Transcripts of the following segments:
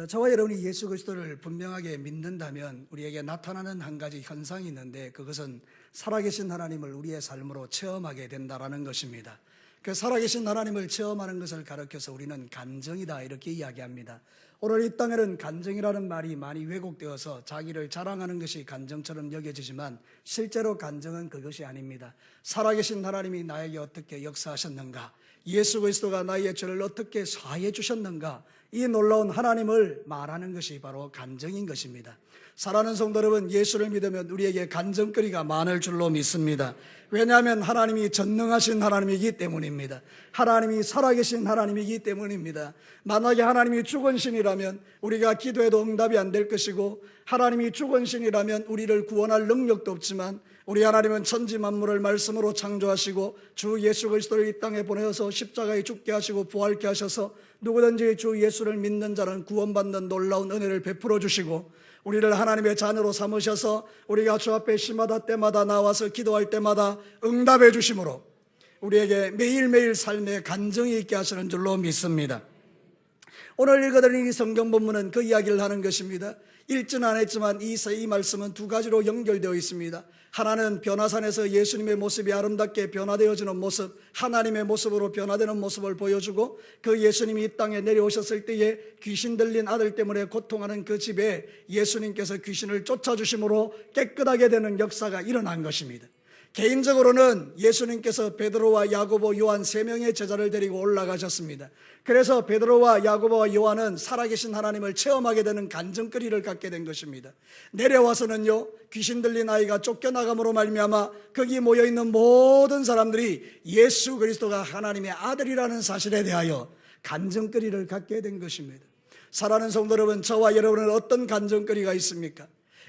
저와 여러분이 예수 그리스도를 분명하게 믿는다면 우리에게 나타나는 한 가지 현상이 있는데, 그것은 살아계신 하나님을 우리의 삶으로 체험하게 된다라는 것입니다. 그 살아계신 하나님을 체험하는 것을 가르쳐서 우리는 간증이다 이렇게 이야기합니다. 오늘 이 땅에는 간증이라는 말이 많이 왜곡되어서 자기를 자랑하는 것이 간증처럼 여겨지지만, 실제로 간증은 그것이 아닙니다. 살아계신 하나님이 나에게 어떻게 역사하셨는가, 예수 그리스도가 나의 죄를 어떻게 사해 주셨는가, 이 놀라운 하나님을 말하는 것이 바로 간증인 것입니다. 사랑하는 성도 여러분, 예수를 믿으면 우리에게 간증거리가 많을 줄로 믿습니다. 왜냐하면 하나님이 전능하신 하나님이기 때문입니다. 하나님이 살아계신 하나님이기 때문입니다. 만약에 하나님이 죽은 신이라면 우리가 기도해도 응답이 안 될 것이고, 하나님이 죽은 신이라면 우리를 구원할 능력도 없지만, 우리 하나님은 천지 만물을 말씀으로 창조하시고 주 예수 그리스도를 이 땅에 보내어서 십자가에 죽게 하시고 부활케 하셔서 누구든지 주 예수를 믿는 자는 구원받는 놀라운 은혜를 베풀어 주시고, 우리를 하나님의 자녀로 삼으셔서 우리가 주 앞에 시마다 때마다 나와서 기도할 때마다 응답해 주심으로 우리에게 매일매일 삶의 간증이 있게 하시는 줄로 믿습니다. 오늘 읽어드린 이 성경 본문은 그 이야기를 하는 것입니다. 읽지는 않았지만 이 말씀은 두 가지로 연결되어 있습니다. 하나는 변화산에서 예수님의 모습이 아름답게 변화되어지는 모습, 하나님의 모습으로 변화되는 모습을 보여주고, 그 예수님이 이 땅에 내려오셨을 때에 귀신 들린 아들 때문에 고통하는 그 집에 예수님께서 귀신을 쫓아주심으로 깨끗하게 되는 역사가 일어난 것입니다. 개인적으로는 예수님께서 베드로와 야고보, 요한 3명의 제자를 데리고 올라가셨습니다. 그래서 베드로와 야고보와 요한은 살아계신 하나님을 체험하게 되는 간증거리를 갖게 된 것입니다. 내려와서는요, 귀신 들린 아이가 쫓겨나감으로 말미암아 거기 모여있는 모든 사람들이 예수 그리스도가 하나님의 아들이라는 사실에 대하여 간증거리를 갖게 된 것입니다. 사랑하는 성도 여러분, 저와 여러분은 어떤 간증거리가 있습니까?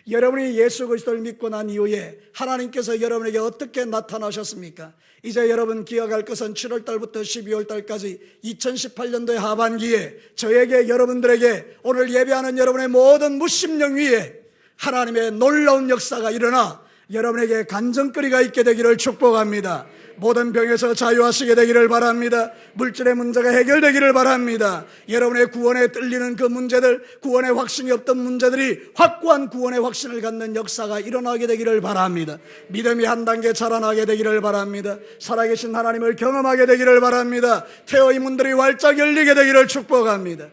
여러분이 예수 그리스도를 믿고 난 이후에 하나님께서 여러분에게 어떻게 나타나셨습니까? 이제 여러분 기억할 것은 7월 달부터 12월 달까지 2018년도의 하반기에 저에게, 여러분들에게, 오늘 예배하는 여러분의 모든 무심령 위에 하나님의 놀라운 역사가 일어나 여러분에게 간증거리가 있게 되기를 축복합니다. 모든 병에서 자유하시게 되기를 바랍니다. 물질의 문제가 해결되기를 바랍니다. 여러분의 구원에 떨리는 그 문제들, 구원의 확신이 없던 문제들이 확고한 구원의 확신을 갖는 역사가 일어나게 되기를 바랍니다. 믿음이 한 단계 자라나게 되기를 바랍니다. 살아계신 하나님을 경험하게 되기를 바랍니다. 태어의 문들이 활짝 열리게 되기를 축복합니다.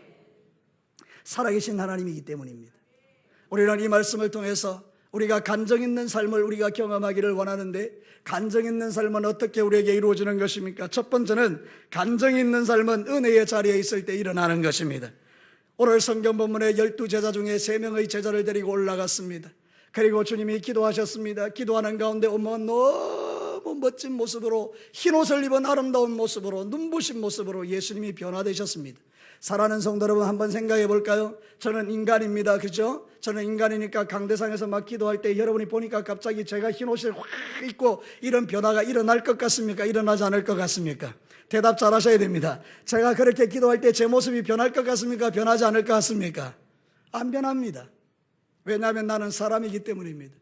살아계신 하나님이기 때문입니다. 우리는 이 말씀을 통해서 우리가 간증 있는 삶을 우리가 경험하기를 원하는데, 간증 있는 삶은 어떻게 우리에게 이루어지는 것입니까? 첫 번째는 간증 있는 삶은 은혜의 자리에 있을 때 일어나는 것입니다. 오늘 성경 본문에 12제자 중에 3명의 제자를 데리고 올라갔습니다. 그리고 주님이 기도하셨습니다. 기도하는 가운데 너무 멋진 모습으로, 흰옷을 입은 아름다운 모습으로, 눈부신 모습으로 예수님이 변화되셨습니다. 사랑하는 성도 여러분, 한번 생각해 볼까요? 저는 인간입니다. 그죠? 저는 인간이니까 강대상에서 막 기도할 때 여러분이 보니까 갑자기 제가 흰옷을 확 입고 이런 변화가 일어날 것 같습니까? 일어나지 않을 것 같습니까? 대답 잘 하셔야 됩니다. 제가 그렇게 기도할 때 제 모습이 변할 것 같습니까? 변하지 않을 것 같습니까? 안 변합니다. 왜냐하면 나는 사람이기 때문입니다.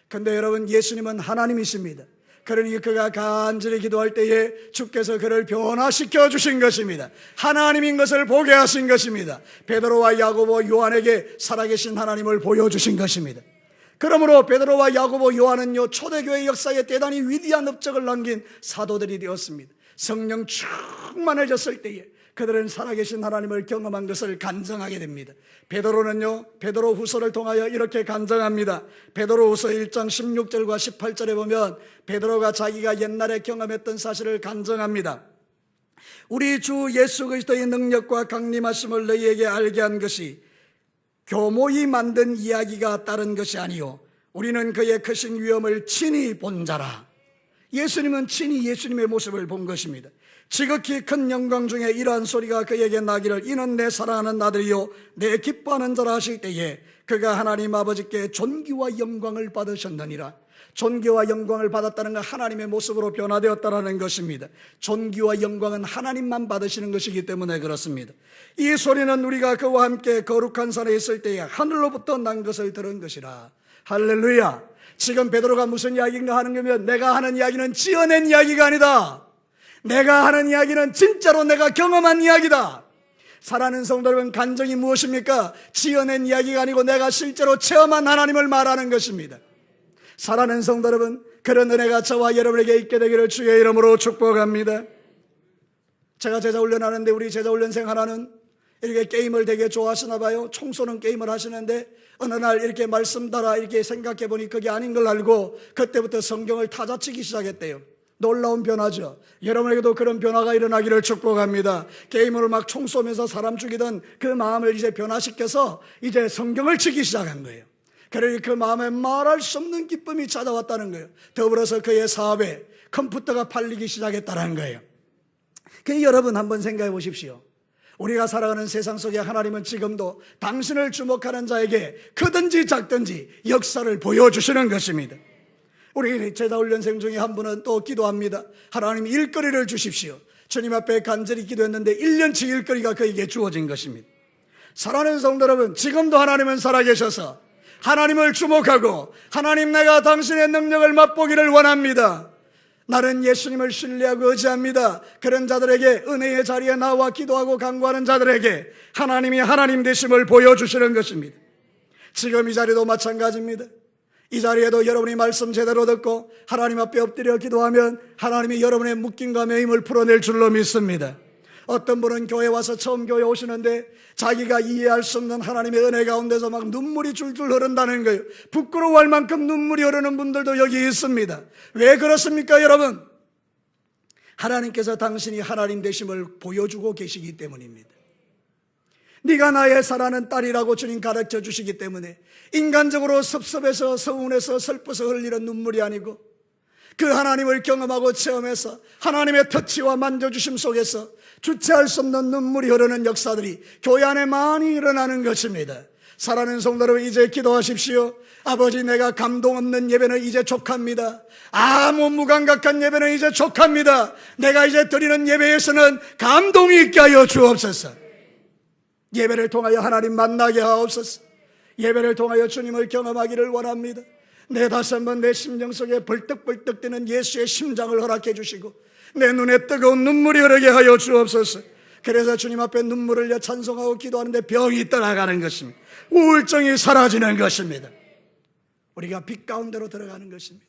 근데 여러분, 예수님은 하나님이십니다. 그러니 그가 간절히 기도할 때에 주께서 그를 변화시켜 주신 것입니다. 하나님인 것을 보게 하신 것입니다. 베드로와 야고보, 요한에게 살아계신 하나님을 보여주신 것입니다. 그러므로 베드로와 야고보, 요한은요, 초대교회 역사에 대단히 위대한 업적을 남긴 사도들이 되었습니다. 성령 충만해졌을 때에 그들은 살아계신 하나님을 경험한 것을 간증하게 됩니다. 베드로는요, 베드로후서를 통하여 이렇게 간증합니다. 베드로후서 1장 16절과 18절에 보면 베드로가 자기가 옛날에 경험했던 사실을 간증합니다. 우리 주 예수 그리스도의 능력과 강림하심을 너희에게 알게 한 것이 교모이 만든 이야기가 따른 것이 아니요 우리는 그의 크신 위엄을 친히 본 자라. 예수님은 친히 예수님의 모습을 본 것입니다. 지극히 큰 영광 중에 이러한 소리가 그에게 나기를 이는 내 사랑하는 아들이요 내 기뻐하는 자라 하실 때에 그가 하나님 아버지께 존귀와 영광을 받으셨느니라. 존귀와 영광을 받았다는 건 하나님의 모습으로 변화되었다는 것입니다. 존귀와 영광은 하나님만 받으시는 것이기 때문에 그렇습니다. 이 소리는 우리가 그와 함께 거룩한 산에 있을 때에 하늘로부터 난 것을 들은 것이라. 할렐루야. 지금 베드로가 무슨 이야기인가 하는 거면, 내가 하는 이야기는 지어낸 이야기가 아니다. 내가 하는 이야기는 진짜로 내가 경험한 이야기다. 사랑하는 성도 여러분, 간증이 무엇입니까? 지어낸 이야기가 아니고 내가 실제로 체험한 하나님을 말하는 것입니다. 사랑하는 성도 여러분, 그런 은혜가 저와 여러분에게 있게 되기를 주의 이름으로 축복합니다. 제가 제자훈련하는데 우리 제자훈련생 하나는 이렇게 게임을 되게 좋아하시나 봐요. 총쏘는 게임을 하시는데 어느 날 이렇게 말씀 따라 이렇게 생각해 보니 그게 아닌 걸 알고 그때부터 성경을 타자치기 시작했대요. 놀라운 변화죠. 여러분에게도 그런 변화가 일어나기를 축복합니다. 게임으로 막 총 쏘면서 사람 죽이던 그 마음을 이제 변화시켜서 이제 성경을 치기 시작한 거예요. 그러니 그 마음에 말할 수 없는 기쁨이 찾아왔다는 거예요. 더불어서 그의 사업에 컴퓨터가 팔리기 시작했다는 거예요. 그 여러분 한번 생각해 보십시오. 우리가 살아가는 세상 속에 하나님은 지금도 당신을 주목하는 자에게 크든지 작든지 역사를 보여주시는 것입니다. 우리 제자훈련생 중에 한 분은 또 기도합니다. 하나님 일거리를 주십시오. 주님 앞에 간절히 기도했는데 1년치 일거리가 그에게 주어진 것입니다. 사랑하는 성도 여러분, 지금도 하나님은 살아계셔서 하나님을 주목하고 하나님 내가 당신의 능력을 맛보기를 원합니다. 나는 예수님을 신뢰하고 의지합니다. 그런 자들에게 은혜의 자리에 나와 기도하고 간구하는 자들에게 하나님이 하나님 되심을 보여주시는 것입니다. 지금 이 자리도 마찬가지입니다. 이 자리에도 여러분이 말씀 제대로 듣고 하나님 앞에 엎드려 기도하면 하나님이 여러분의 묶임과 매임을 풀어낼 줄로 믿습니다. 어떤 분은 교회 와서 처음 교회 오시는데 자기가 이해할 수 없는 하나님의 은혜 가운데서 막 눈물이 줄줄 흐른다는 거예요. 부끄러워할 만큼 눈물이 흐르는 분들도 여기 있습니다. 왜 그렇습니까, 여러분? 하나님께서 당신이 하나님 되심을 보여주고 계시기 때문입니다. 네가 나의 사랑하는 딸이라고 주님 가르쳐 주시기 때문에 인간적으로 섭섭해서 서운해서 슬퍼서 흘리는 눈물이 아니고 그 하나님을 경험하고 체험해서 하나님의 터치와 만져주심 속에서 주체할 수 없는 눈물이 흐르는 역사들이 교회 안에 많이 일어나는 것입니다. 사랑하는 성도 여러분, 이제 기도하십시오. 아버지, 내가 감동 없는 예배는 이제 족합니다. 아무 무감각한 예배는 이제 족합니다. 내가 이제 드리는 예배에서는 감동이 있게 하여 주옵소서. 예배를 통하여 하나님 만나게 하옵소서. 예배를 통하여 주님을 경험하기를 원합니다. 내 다시 한번 내 심령 속에 벌떡벌떡 뛰는 예수의 심장을 허락해 주시고 내 눈에 뜨거운 눈물이 흐르게 하여 주옵소서. 그래서 주님 앞에 눈물을 흘려 찬송하고 기도하는데 병이 떠나가는 것입니다. 우울증이 사라지는 것입니다. 우리가 빛 가운데로 들어가는 것입니다.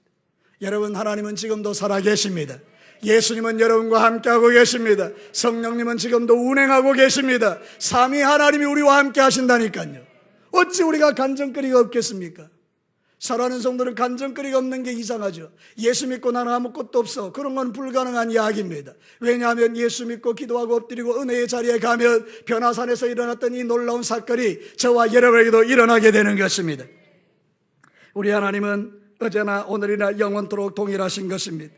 여러분, 하나님은 지금도 살아계십니다. 예수님은 여러분과 함께하고 계십니다. 성령님은 지금도 운행하고 계십니다. 삼위 하나님이 우리와 함께 하신다니까요. 어찌 우리가 간증거리가 없겠습니까? 사랑하는 성도는 간증거리가 없는 게 이상하죠. 예수 믿고 나는 아무것도 없어, 그런 건 불가능한 이야기입니다. 왜냐하면 예수 믿고 기도하고 엎드리고 은혜의 자리에 가면 변화산에서 일어났던 이 놀라운 사건이 저와 여러분에게도 일어나게 되는 것입니다. 우리 하나님은 어제나 오늘이나 영원토록 동일하신 것입니다.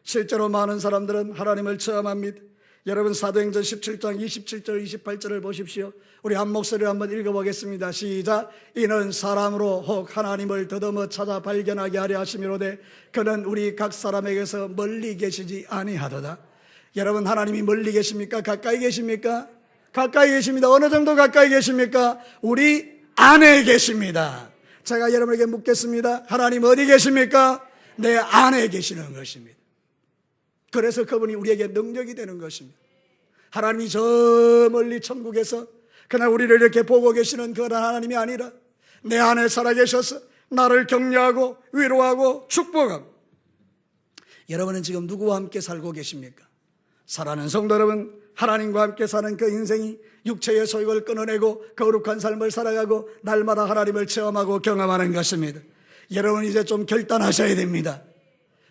실제로 많은 사람들은 하나님을 체험합니다. 여러분, 사도행전 17장 27절 28절을 보십시오. 우리 한 목소리로 한번 읽어보겠습니다. 시작. 이는 사람으로 혹 하나님을 더듬어 찾아 발견하게 하려 하심이로되 그는 우리 각 사람에게서 멀리 계시지 아니하도다. 여러분, 하나님이 멀리 계십니까? 가까이 계십니까? 가까이 계십니다. 어느 정도 가까이 계십니까? 우리 안에 계십니다. 제가 여러분에게 묻겠습니다. 하나님 어디 계십니까? 내 안에 계시는 것입니다. 그래서 그분이 우리에게 능력이 되는 것입니다. 하나님이 저 멀리 천국에서 그날 우리를 이렇게 보고 계시는 그런 하나님이 아니라 내 안에 살아계셔서 나를 격려하고 위로하고 축복하고. 여러분은 지금 누구와 함께 살고 계십니까? 사랑하는 성도 여러분, 하나님과 함께 사는 그 인생이 육체의 소욕을 끊어내고 거룩한 삶을 살아가고 날마다 하나님을 체험하고 경험하는 것입니다. 여러분, 이제 좀 결단하셔야 됩니다.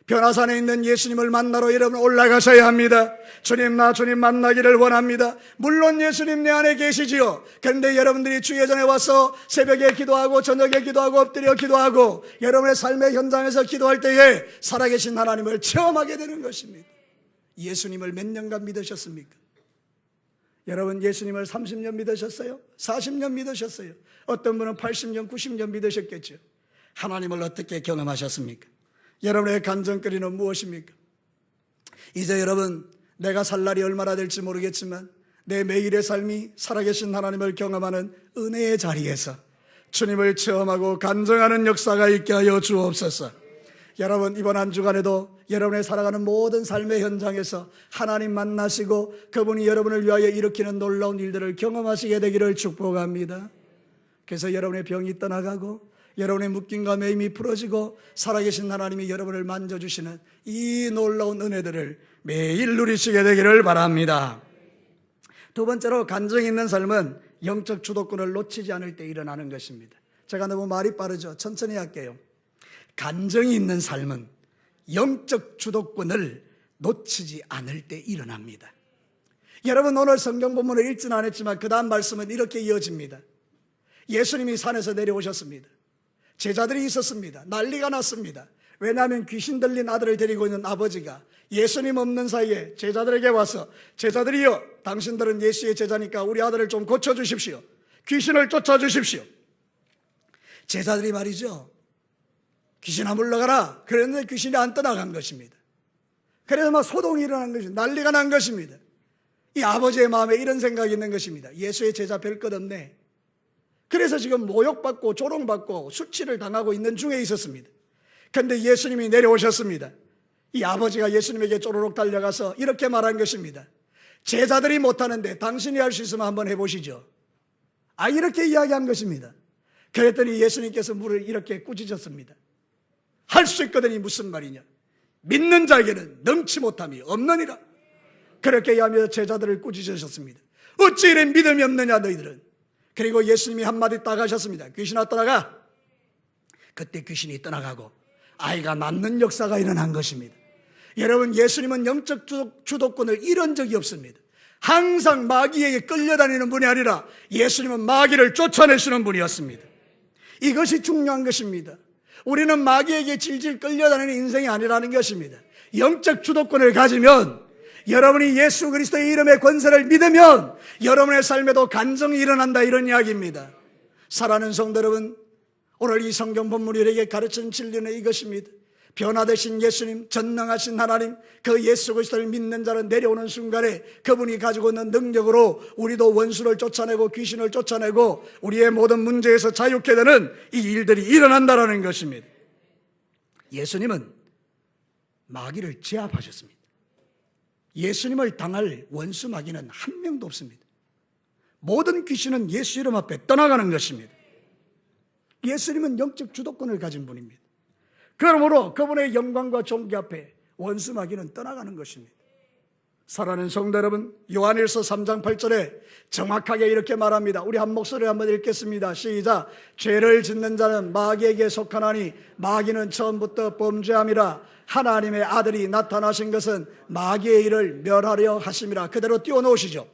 변화산에 있는 예수님을 만나러 여러분 올라가셔야 합니다. 주님, 나 주님 만나기를 원합니다. 물론 예수님 내 안에 계시지요. 그런데 여러분들이 주의 전에 와서 새벽에 기도하고 저녁에 기도하고 엎드려 기도하고 여러분의 삶의 현장에서 기도할 때에 살아계신 하나님을 체험하게 되는 것입니다. 예수님을 몇 년간 믿으셨습니까? 여러분, 예수님을 30년 믿으셨어요? 40년 믿으셨어요? 어떤 분은 80년, 90년 믿으셨겠죠. 하나님을 어떻게 경험하셨습니까? 여러분의 간증거리는 무엇입니까? 이제 여러분, 내가 살 날이 얼마나 될지 모르겠지만 내 매일의 삶이 살아계신 하나님을 경험하는 은혜의 자리에서 주님을 체험하고 간증하는 역사가 있게 하여 주옵소서. 여러분, 이번 한 주간에도 여러분의 살아가는 모든 삶의 현장에서 하나님 만나시고 그분이 여러분을 위하여 일으키는 놀라운 일들을 경험하시게 되기를 축복합니다. 그래서 여러분의 병이 떠나가고 여러분의 묶임과 매임이 풀어지고 살아계신 하나님이 여러분을 만져주시는 이 놀라운 은혜들을 매일 누리시게 되기를 바랍니다. 두 번째로, 간증이 있는 삶은 영적 주도권을 놓치지 않을 때 일어나는 것입니다. 제가 너무 말이 빠르죠? 천천히 할게요. 간증이 있는 삶은 영적 주도권을 놓치지 않을 때 일어납니다. 여러분, 오늘 성경 본문을 읽지는 않았지만 그 다음 말씀은 이렇게 이어집니다. 예수님이 산에서 내려오셨습니다. 제자들이 있었습니다. 난리가 났습니다. 왜냐하면 귀신 들린 아들을 데리고 있는 아버지가 예수님 없는 사이에 제자들에게 와서, 제자들이여, 당신들은 예수의 제자니까 우리 아들을 좀 고쳐주십시오. 귀신을 쫓아주십시오. 제자들이 말이죠, 귀신아 물러가라. 그랬는데 귀신이 안 떠나간 것입니다. 그래서 막 소동이 일어난 것입니다. 난리가 난 것입니다. 이 아버지의 마음에 이런 생각이 있는 것입니다. 예수의 제자 별 것 없네. 그래서 지금 모욕받고 조롱받고 수치를 당하고 있는 중에 있었습니다. 그런데 예수님이 내려오셨습니다. 이 아버지가 예수님에게 쪼르륵 달려가서 이렇게 말한 것입니다. 제자들이 못하는데 당신이 할 수 있으면 한번 해보시죠. 이렇게 이야기한 것입니다. 그랬더니 예수님께서 물을 이렇게 꾸짖었습니다. 할 수 있거든이 무슨 말이냐. 믿는 자에게는 넘치 못함이 없느니라. 그렇게 하며 제자들을 꾸짖으셨습니다. 어찌 이래 믿음이 없느냐 너희들은. 그리고 예수님이 한마디 딱 하셨습니다. 귀신아 떠나가. 그때 귀신이 떠나가고 아이가 낫는 역사가 일어난 것입니다. 여러분, 예수님은 영적 주도권을 잃은 적이 없습니다. 항상 마귀에게 끌려다니는 분이 아니라 예수님은 마귀를 쫓아내시는 분이었습니다. 이것이 중요한 것입니다. 우리는 마귀에게 질질 끌려다니는 인생이 아니라는 것입니다. 영적 주도권을 가지면, 여러분이 예수 그리스도의 이름의 권세를 믿으면 여러분의 삶에도 간증이 일어난다, 이런 이야기입니다. 사랑하는 성도 여러분, 오늘 이 성경 본문이 우리에게 가르치는 진리는 이것입니다. 변화되신 예수님, 전능하신 하나님, 그 예수 그리스도를 믿는 자는 내려오는 순간에 그분이 가지고 있는 능력으로 우리도 원수를 쫓아내고 귀신을 쫓아내고 우리의 모든 문제에서 자유케 되는 이 일들이 일어난다는 것입니다. 예수님은 마귀를 제압하셨습니다. 예수님을 당할 원수 마귀는 한 명도 없습니다. 모든 귀신은 예수 이름 앞에 떠나가는 것입니다. 예수님은 영적 주도권을 가진 분입니다. 그러므로 그분의 영광과 존귀 앞에 원수 마귀는 떠나가는 것입니다. 사랑하는 성도 여러분, 요한일서 3장 8절에 정확하게 이렇게 말합니다. 우리 한 목소리로 한번 읽겠습니다. 시작. 죄를 짓는 자는 마귀에게 속하나니 마귀는 처음부터 범죄함이라. 하나님의 아들이 나타나신 것은 마귀의 일을 멸하려 하심이라. 그대로 띄워놓으시죠.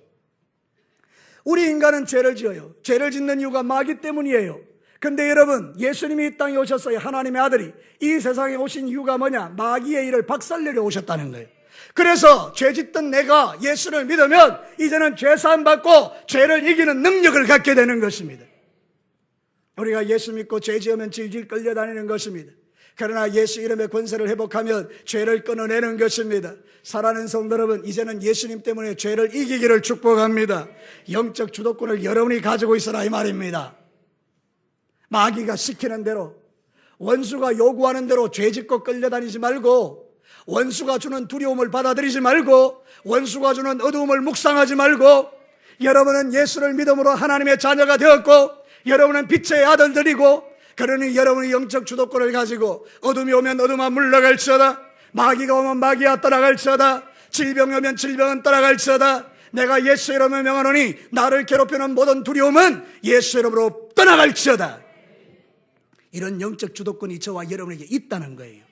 우리 인간은 죄를 지어요. 죄를 짓는 이유가 마귀 때문이에요. 근데 여러분, 예수님이 이 땅에 오셨어요. 하나님의 아들이 이 세상에 오신 이유가 뭐냐? 마귀의 일을 박살내려 오셨다는 거예요. 그래서 죄 짓던 내가 예수를 믿으면 이제는 죄사함 받고 죄를 이기는 능력을 갖게 되는 것입니다. 우리가 예수 믿고 죄 지으면 질질 끌려다니는 것입니다. 그러나 예수 이름의 권세를 회복하면 죄를 끊어내는 것입니다. 사랑하는 성도 여러분, 이제는 예수님 때문에 죄를 이기기를 축복합니다. 영적 주도권을 여러분이 가지고 있으라, 이 말입니다. 마귀가 시키는 대로, 원수가 요구하는 대로 죄짓고 끌려다니지 말고, 원수가 주는 두려움을 받아들이지 말고, 원수가 주는 어두움을 묵상하지 말고, 여러분은 예수를 믿음으로 하나님의 자녀가 되었고, 여러분은 빛의 아들들이고, 그러니 여러분이 영적 주도권을 가지고 어둠이 오면 어둠아 물러갈지어다, 마귀가 오면 마귀가 떠나갈지어다, 질병이 오면 질병은 떠나갈지어다, 내가 예수 이름을 명하노니 나를 괴롭히는 모든 두려움은 예수 이름으로 떠나갈지어다. 이런 영적 주도권이 저와 여러분에게 있다는 거예요.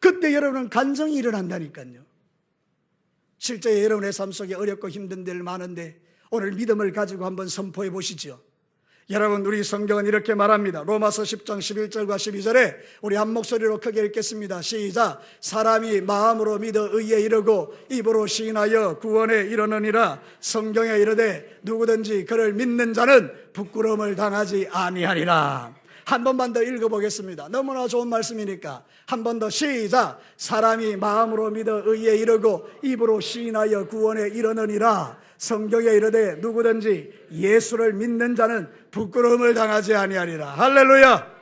그때 여러분은 간증이 일어난다니까요. 실제 여러분의 삶 속에 어렵고 힘든 일 많은데 오늘 믿음을 가지고 한번 선포해 보시죠. 여러분, 우리 성경은 이렇게 말합니다. 로마서 10장 11절과 12절에 우리 한 목소리로 크게 읽겠습니다. 시작. 사람이 마음으로 믿어 의에 이르고 입으로 시인하여 구원에 이르느니라. 성경에 이르되 누구든지 그를 믿는 자는 부끄러움을 당하지 아니하리라. 한 번만 더 읽어보겠습니다. 너무나 좋은 말씀이니까 한 번 더 시작. 사람이 마음으로 믿어 의에 이르고 입으로 시인하여 구원에 이르느니라. 성경에 이르되 누구든지 예수를 믿는 자는 부끄러움을 당하지 아니하리라. 할렐루야.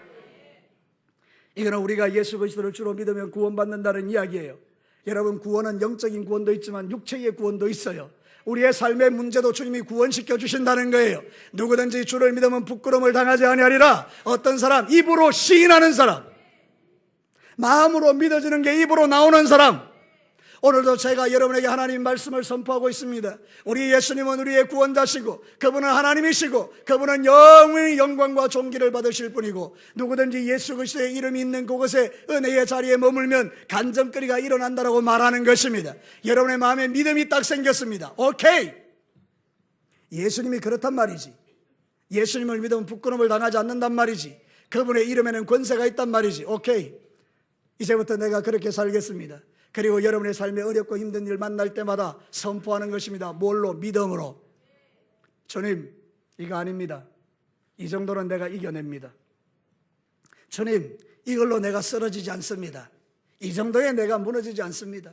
이거는 우리가 예수 그리스도를 주로 믿으면 구원받는다는 이야기예요. 여러분, 구원은 영적인 구원도 있지만 육체의 구원도 있어요. 우리의 삶의 문제도 주님이 구원시켜 주신다는 거예요. 누구든지 주를 믿으면 부끄러움을 당하지 아니하리라. 어떤 사람? 입으로 시인하는 사람, 마음으로 믿어지는 게 입으로 나오는 사람. 오늘도 제가 여러분에게 하나님 말씀을 선포하고 있습니다. 우리 예수님은 우리의 구원자시고 그분은 하나님이시고 그분은 영원히 영광과 존귀를 받으실 분이고, 누구든지 예수 그리스도의 이름이 있는 그곳에 은혜의 자리에 머물면 간증거리가 일어난다라고 말하는 것입니다. 여러분의 마음에 믿음이 딱 생겼습니다. 오케이, 예수님이 그렇단 말이지. 예수님을 믿으면 부끄러움을 당하지 않는단 말이지. 그분의 이름에는 권세가 있단 말이지. 오케이, 이제부터 내가 그렇게 살겠습니다. 그리고 여러분의 삶에 어렵고 힘든 일 만날 때마다 선포하는 것입니다. 뭘로? 믿음으로. 주님, 이거 아닙니다. 이 정도는 내가 이겨냅니다. 주님, 이걸로 내가 쓰러지지 않습니다. 이 정도에 내가 무너지지 않습니다.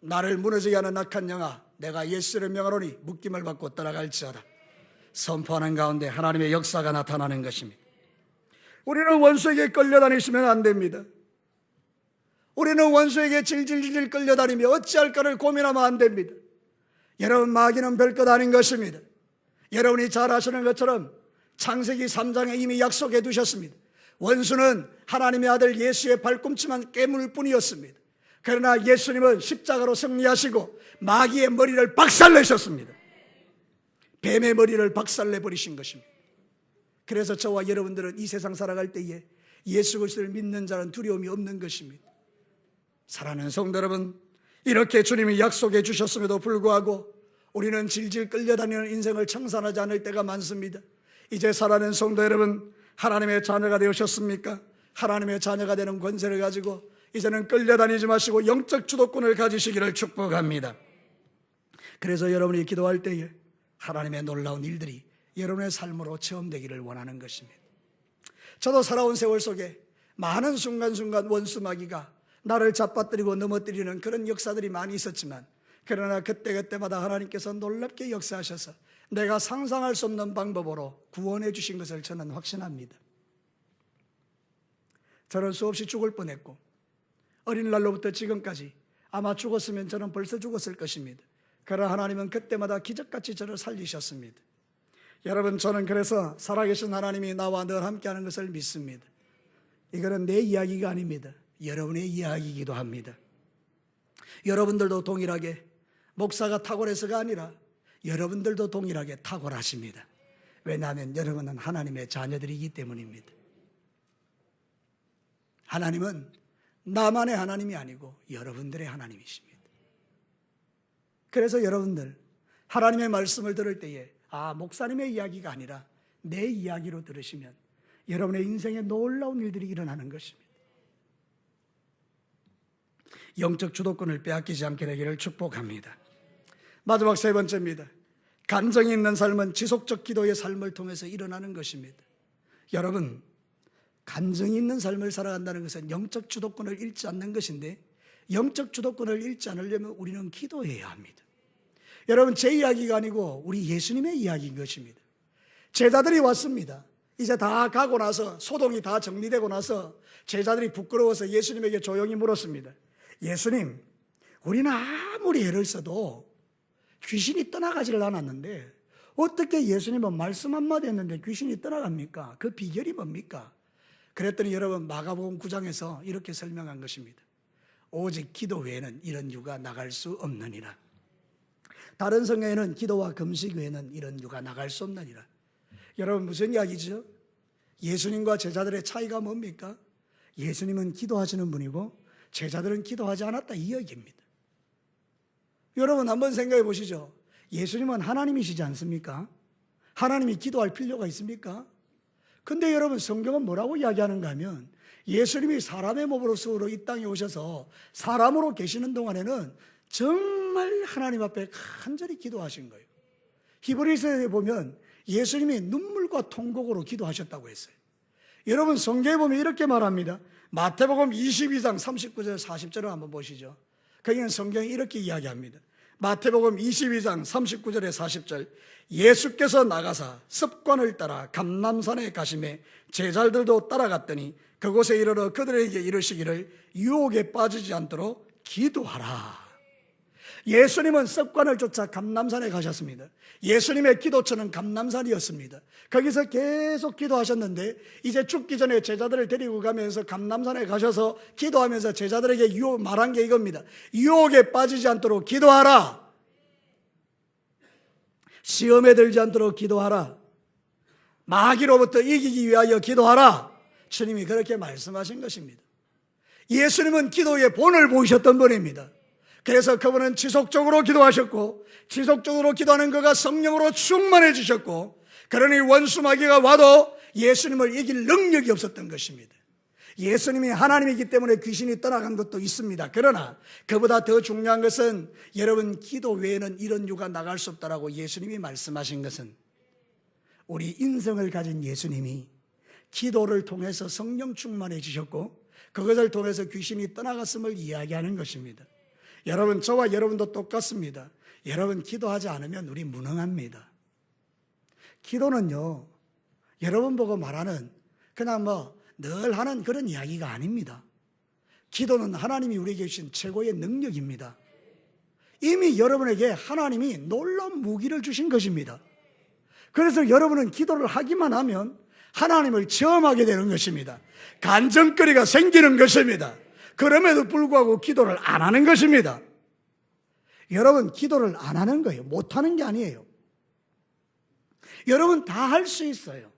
나를 무너지게 하는 악한 영아, 내가 예수를 명하노니 묶임을 받고 떠나갈지어다. 선포하는 가운데 하나님의 역사가 나타나는 것입니다. 우리는 원수에게 끌려다니시면 안 됩니다. 우리는 원수에게 질질질 끌려다니며 어찌할까를 고민하면 안 됩니다. 여러분, 마귀는 별것 아닌 것입니다. 여러분이 잘 아시는 것처럼 창세기 3장에 이미 약속해 두셨습니다. 원수는 하나님의 아들 예수의 발꿈치만 깨물 뿐이었습니다. 그러나 예수님은 십자가로 승리하시고 마귀의 머리를 박살내셨습니다. 뱀의 머리를 박살내버리신 것입니다. 그래서 저와 여러분들은 이 세상 살아갈 때에 예수 그리스도를 믿는 자는 두려움이 없는 것입니다. 사랑하는 성도 여러분, 이렇게 주님이 약속해 주셨음에도 불구하고 우리는 질질 끌려다니는 인생을 청산하지 않을 때가 많습니다. 이제 사랑하는 성도 여러분, 하나님의 자녀가 되셨습니까? 하나님의 자녀가 되는 권세를 가지고 이제는 끌려다니지 마시고 영적 주도권을 가지시기를 축복합니다. 그래서 여러분이 기도할 때에 하나님의 놀라운 일들이 여러분의 삶으로 체험되기를 원하는 것입니다. 저도 살아온 세월 속에 많은 순간순간 원수 마귀가 나를 잡아뜨리고 넘어뜨리는 그런 역사들이 많이 있었지만, 그러나 그때그때마다 하나님께서 놀랍게 역사하셔서 내가 상상할 수 없는 방법으로 구원해 주신 것을 저는 확신합니다. 저는 수없이 죽을 뻔했고 어린 날로부터 지금까지 아마 죽었으면 저는 벌써 죽었을 것입니다. 그러나 하나님은 그때마다 기적같이 저를 살리셨습니다. 여러분, 저는 그래서 살아계신 하나님이 나와 늘 함께하는 것을 믿습니다. 이거는 내 이야기가 아닙니다. 여러분의 이야기이기도 합니다. 여러분들도 동일하게 목사가 탁월해서가 아니라 여러분들도 동일하게 탁월하십니다. 왜냐하면 여러분은 하나님의 자녀들이기 때문입니다. 하나님은 나만의 하나님이 아니고 여러분들의 하나님이십니다. 그래서 여러분들 하나님의 말씀을 들을 때에 목사님의 이야기가 아니라 내 이야기로 들으시면 여러분의 인생에 놀라운 일들이 일어나는 것입니다. 영적 주도권을 빼앗기지 않게 되기를 축복합니다. 마지막 세 번째입니다. 간정이 있는 삶은 지속적 기도의 삶을 통해서 일어나는 것입니다. 여러분, 간정이 있는 삶을 살아간다는 것은 영적 주도권을 잃지 않는 것인데, 영적 주도권을 잃지 않으려면 우리는 기도해야 합니다. 여러분, 제 이야기가 아니고 우리 예수님의 이야기인 것입니다. 제자들이 왔습니다. 이제 다 가고 나서, 소동이 다 정리되고 나서 제자들이 부끄러워서 예수님에게 조용히 물었습니다. 예수님, 우리는 아무리 애를 써도 귀신이 떠나가지를 않았는데 어떻게 예수님은 말씀 한마디 했는데 귀신이 떠나갑니까? 그 비결이 뭡니까? 그랬더니 여러분, 마가복음 9장에서 이렇게 설명한 것입니다. 오직 기도 외에는 이런 유가 나갈 수 없느니라. 다른 성경에는 기도와 금식 외에는 이런 유가 나갈 수 없느니라. 여러분, 무슨 이야기죠? 예수님과 제자들의 차이가 뭡니까? 예수님은 기도하시는 분이고 제자들은 기도하지 않았다, 이 얘기입니다. 여러분, 한번 생각해 보시죠. 예수님은 하나님이시지 않습니까? 하나님이 기도할 필요가 있습니까? 근데 여러분, 성경은 뭐라고 이야기하는가 하면 예수님이 사람의 몸으로서 이 땅에 오셔서 사람으로 계시는 동안에는 정말 하나님 앞에 간절히 기도하신 거예요. 히브리서에 보면 예수님이 눈물과 통곡으로 기도하셨다고 했어요. 여러분, 성경에 보면 이렇게 말합니다. 마태복음 22장 39절 40절을 한번 보시죠. 거기는 성경이 이렇게 이야기합니다. 마태복음 22장 39절에 40절, 예수께서 나가사 습관을 따라 감람산에 가시매 제자들도 따라갔더니 그곳에 이르러 그들에게 이르시기를 유혹에 빠지지 않도록 기도하라. 예수님은 습관을 쫓아 감람산에 가셨습니다. 예수님의 기도처는 감람산이었습니다. 거기서 계속 기도하셨는데 이제 죽기 전에 제자들을 데리고 가면서 감람산에 가셔서 기도하면서 제자들에게 말한 게 이겁니다. 유혹에 빠지지 않도록 기도하라. 시험에 들지 않도록 기도하라. 마귀로부터 이기기 위하여 기도하라. 주님이 그렇게 말씀하신 것입니다. 예수님은 기도의 본을 보이셨던 분입니다. 그래서 그분은 지속적으로 기도하셨고 지속적으로 기도하는 그가 성령으로 충만해지셨고 그러니 원수 마귀가 와도 예수님을 이길 능력이 없었던 것입니다. 예수님이 하나님이기 때문에 귀신이 떠나간 것도 있습니다. 그러나 그보다 더 중요한 것은 여러분 기도 외에는 이런 유가 나갈 수 없다라고 예수님이 말씀하신 것은 우리 인성을 가진 예수님이 기도를 통해서 성령 충만해지셨고 그것을 통해서 귀신이 떠나갔음을 이야기하는 것입니다. 여러분 저와 여러분도 똑같습니다. 여러분 기도하지 않으면 우리 무능합니다. 기도는요 여러분 보고 말하는 그냥 늘 하는 그런 이야기가 아닙니다. 기도는 하나님이 우리에게 주신 최고의 능력입니다. 이미 여러분에게 하나님이 놀라운 무기를 주신 것입니다. 그래서 여러분은 기도를 하기만 하면 하나님을 체험하게 되는 것입니다. 간증거리가 생기는 것입니다. 그럼에도 불구하고 기도를 안 하는 것입니다. 여러분 기도를 안 하는 거예요. 못하는 게 아니에요. 여러분 다 할 수 있어요.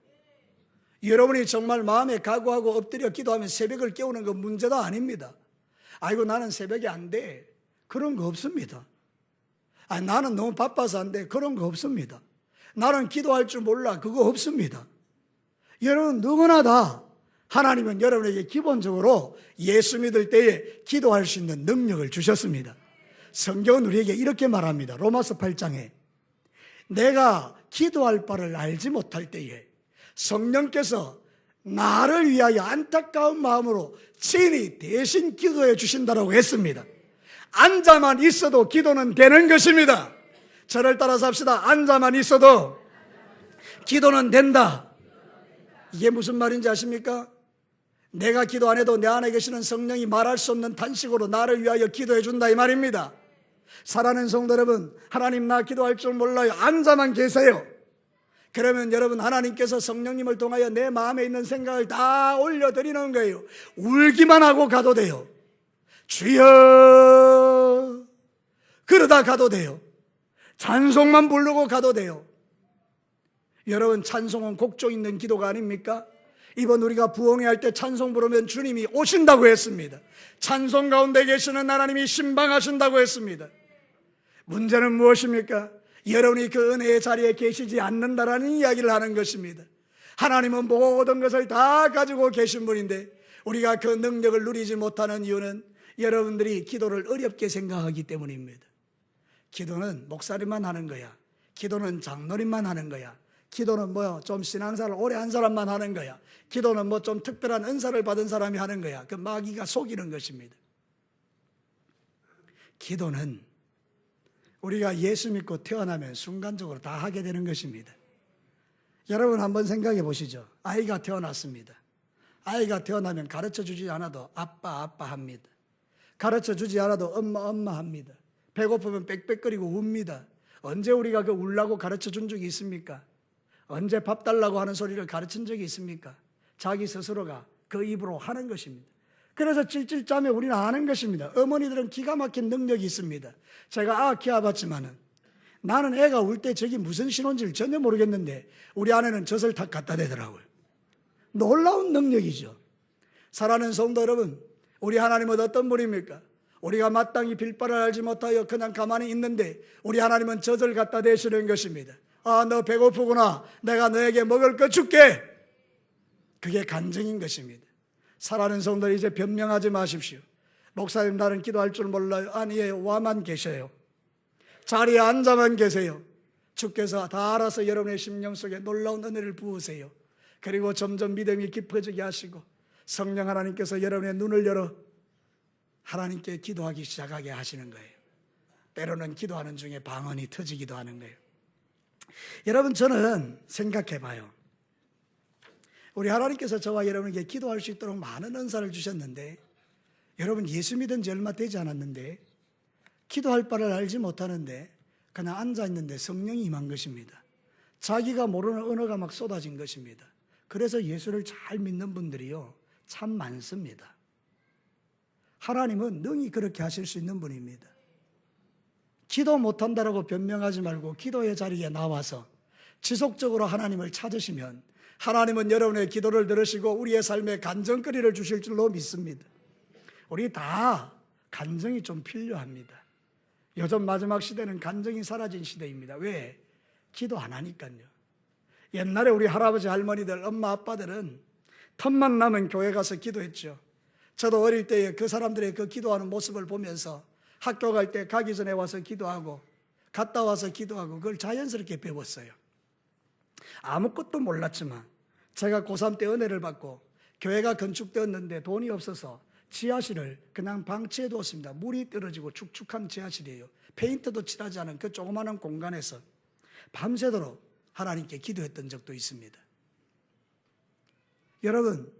여러분이 정말 마음에 각오하고 엎드려 기도하면 새벽을 깨우는 건 문제도 아닙니다. 아이고 나는 새벽에 안 돼. 그런 거 없습니다. 나는 너무 바빠서 안 돼. 그런 거 없습니다. 나는 기도할 줄 몰라. 그거 없습니다. 여러분 누구나 다 하나님은 여러분에게 기본적으로 예수 믿을 때에 기도할 수 있는 능력을 주셨습니다. 성경은 우리에게 이렇게 말합니다. 로마서 8장에 내가 기도할 바를 알지 못할 때에 성령께서 나를 위하여 안타까운 마음으로 친히 대신 기도해 주신다라고 했습니다. 앉아만 있어도 기도는 되는 것입니다. 저를 따라서 합시다. 앉아만 있어도 기도는 된다. 이게 무슨 말인지 아십니까? 내가 기도 안 해도 내 안에 계시는 성령이 말할 수 없는 탄식으로 나를 위하여 기도해 준다 이 말입니다. 사랑하는 성도 여러분, 하나님 나 기도할 줄 몰라요. 앉아만 계세요. 그러면 여러분 하나님께서 성령님을 통하여 내 마음에 있는 생각을 다 올려드리는 거예요. 울기만 하고 가도 돼요. 주여 그러다 가도 돼요. 찬송만 부르고 가도 돼요. 여러분 찬송은 곡조 있는 기도가 아닙니까? 이번 우리가 부흥회 할 때 찬송 부르면 주님이 오신다고 했습니다. 찬송 가운데 계시는 하나님이 신방하신다고 했습니다. 문제는 무엇입니까? 여러분이 그 은혜의 자리에 계시지 않는다라는 이야기를 하는 것입니다. 하나님은 모든 것을 다 가지고 계신 분인데 우리가 그 능력을 누리지 못하는 이유는 여러분들이 기도를 어렵게 생각하기 때문입니다. 기도는 목사님만 하는 거야. 기도는 장로님만 하는 거야. 기도는 좀 신앙생활을 오래 한 사람만 하는 거야. 기도는 좀 특별한 은사를 받은 사람이 하는 거야. 그 마귀가 속이는 것입니다. 기도는 우리가 예수 믿고 태어나면 순간적으로 다 하게 되는 것입니다. 여러분 한번 생각해 보시죠. 아이가 태어났습니다. 아이가 태어나면 가르쳐 주지 않아도 아빠 아빠 합니다. 가르쳐 주지 않아도 엄마 엄마 합니다. 배고프면 빽빽거리고 웁니다. 언제 우리가 그 울라고 가르쳐 준 적이 있습니까? 언제 밥 달라고 하는 소리를 가르친 적이 있습니까? 자기 스스로가 그 입으로 하는 것입니다. 그래서 찔찔 짜며 우리는 아는 것입니다. 어머니들은 기가 막힌 능력이 있습니다. 제가 키워봤지만은 나는 애가 울 때 저기 무슨 신호인지를 전혀 모르겠는데 우리 아내는 젖을 탁 갖다 대더라고요. 놀라운 능력이죠. 사랑하는 성도 여러분, 우리 하나님은 어떤 분입니까? 우리가 마땅히 빌바를 알지 못하여 그냥 가만히 있는데 우리 하나님은 젖을 갖다 대시는 것입니다. 너 배고프구나. 내가 너에게 먹을 거 줄게. 그게 간증인 것입니다. 사랑하는 성도들 이제 변명하지 마십시오. 목사님 나는 기도할 줄 몰라요. 아니에요. 와만 계셔요. 자리에 앉아만 계세요. 주께서 다 알아서 여러분의 심령 속에 놀라운 은혜를 부으세요. 그리고 점점 믿음이 깊어지게 하시고 성령 하나님께서 여러분의 눈을 열어 하나님께 기도하기 시작하게 하시는 거예요. 때로는 기도하는 중에 방언이 터지기도 하는 거예요. 여러분 저는 생각해 봐요. 우리 하나님께서 저와 여러분에게 기도할 수 있도록 많은 은사를 주셨는데 여러분, 예수 믿은 지 얼마 되지 않았는데 기도할 바를 알지 못하는데 그냥 앉아있는데 성령이 임한 것입니다. 자기가 모르는 언어가 막 쏟아진 것입니다. 그래서 예수를 잘 믿는 분들이요, 참 많습니다. 하나님은 능히 그렇게 하실 수 있는 분입니다. 기도 못한다라고 변명하지 말고 기도의 자리에 나와서 지속적으로 하나님을 찾으시면 하나님은 여러분의 기도를 들으시고 우리의 삶에 간증거리를 주실 줄로 믿습니다. 우리 다 간증이 좀 필요합니다. 요즘 마지막 시대는 간증이 사라진 시대입니다. 왜? 기도 안 하니까요. 옛날에 우리 할아버지 할머니들, 엄마 아빠들은 틈만 나면 교회 가서 기도했죠. 저도 어릴 때에 그 사람들의 그 기도하는 모습을 보면서 학교 갈 때 가기 전에 와서 기도하고 갔다 와서 기도하고 그걸 자연스럽게 배웠어요. 아무것도 몰랐지만 제가 고3 때 은혜를 받고 교회가 건축되었는데 돈이 없어서 지하실을 그냥 방치해 두었습니다. 물이 떨어지고 축축한 지하실이에요. 페인트도 칠하지 않은 그 조그마한 공간에서 밤새도록 하나님께 기도했던 적도 있습니다. 여러분,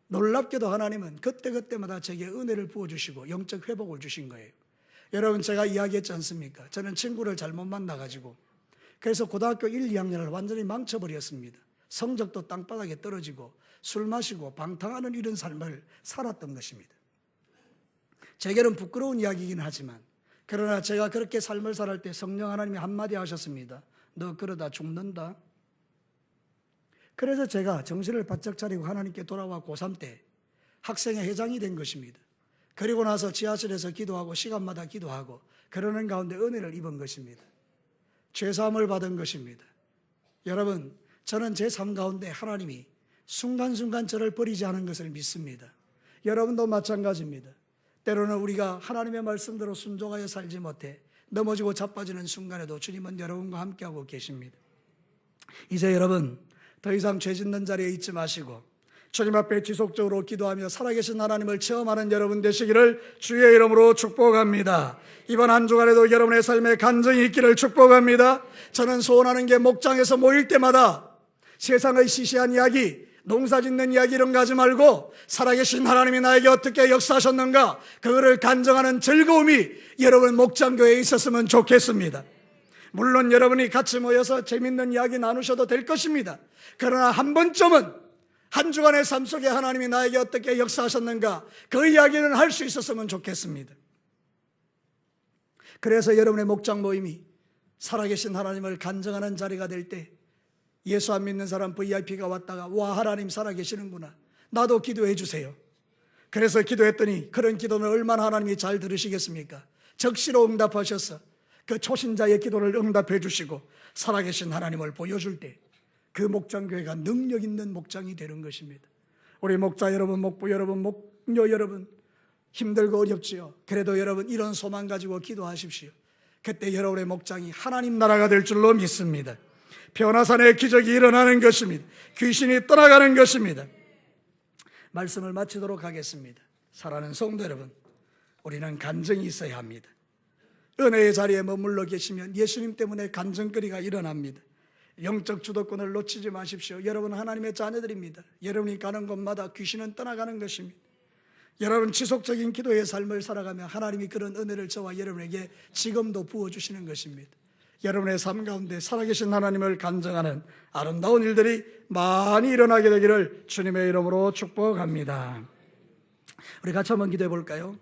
놀랍게도 하나님은 그때그때마다 제게 은혜를 부어주시고 영적 회복을 주신 거예요. 여러분, 제가 이야기했지 않습니까? 저는 친구를 잘못 만나가지고 그래서 고등학교 1, 2학년을 완전히 망쳐버렸습니다. 성적도 땅바닥에 떨어지고 술 마시고 방탕하는 이런 삶을 살았던 것입니다. 제게는 부끄러운 이야기이긴 하지만 그러나 제가 그렇게 삶을 살할 때 성령 하나님이 한마디 하셨습니다. 너 그러다 죽는다. 그래서 제가 정신을 바짝 차리고 하나님께 돌아와 고3 때 학생회 회장이 된 것입니다. 그리고 나서 지하실에서 기도하고 시간마다 기도하고 그러는 가운데 은혜를 입은 것입니다. 죄사함을 받은 것입니다. 여러분, 저는 제 삶 가운데 하나님이 순간순간 저를 버리지 않은 것을 믿습니다. 여러분도 마찬가지입니다. 때로는 우리가 하나님의 말씀대로 순종하여 살지 못해 넘어지고 자빠지는 순간에도 주님은 여러분과 함께하고 계십니다. 이제 여러분, 더 이상 죄 짓는 자리에 있지 마시고 주님 앞에 지속적으로 기도하며 살아계신 하나님을 체험하는 여러분 되시기를 주의 이름으로 축복합니다. 이번 한 주간에도 여러분의 삶에 간증이 있기를 축복합니다. 저는 소원하는 게 목장에서 모일 때마다 세상의 시시한 이야기, 농사 짓는 이야기 이런 거 하지 말고 살아계신 하나님이 나에게 어떻게 역사하셨는가, 그거를 간증하는 즐거움이 여러분 목장교회에 있었으면 좋겠습니다. 물론 여러분이 같이 모여서 재밌는 이야기 나누셔도 될 것입니다. 그러나 한 번쯤은 한 주간의 삶 속에 하나님이 나에게 어떻게 역사하셨는가, 그 이야기는 할 수 있었으면 좋겠습니다. 그래서 여러분의 목장 모임이 살아계신 하나님을 간증하는 자리가 될 때 예수 안 믿는 사람 VIP가 왔다가 와, 하나님 살아계시는구나, 나도 기도해 주세요. 그래서 기도했더니 그런 기도는 얼마나 하나님이 잘 들으시겠습니까? 적시로 응답하셔서 그 초신자의 기도를 응답해 주시고 살아계신 하나님을 보여줄 때 그 목장교회가 능력 있는 목장이 되는 것입니다. 우리 목자 여러분, 목부 여러분, 목녀 여러분, 힘들고 어렵지요. 그래도 여러분 이런 소망 가지고 기도하십시오. 그때 여러분의 목장이 하나님 나라가 될 줄로 믿습니다. 변화산의 기적이 일어나는 것입니다. 귀신이 떠나가는 것입니다. 말씀을 마치도록 하겠습니다. 사랑하는 성도 여러분, 우리는 간증이 있어야 합니다. 은혜의 자리에 머물러 계시면 예수님 때문에 간증거리가 일어납니다. 영적 주도권을 놓치지 마십시오. 여러분 하나님의 자녀들입니다. 여러분이 가는 곳마다 귀신은 떠나가는 것입니다. 여러분 지속적인 기도의 삶을 살아가며 하나님이 그런 은혜를 저와 여러분에게 지금도 부어주시는 것입니다. 여러분의 삶 가운데 살아계신 하나님을 간증하는 아름다운 일들이 많이 일어나게 되기를 주님의 이름으로 축복합니다. 우리 같이 한번 기도해 볼까요?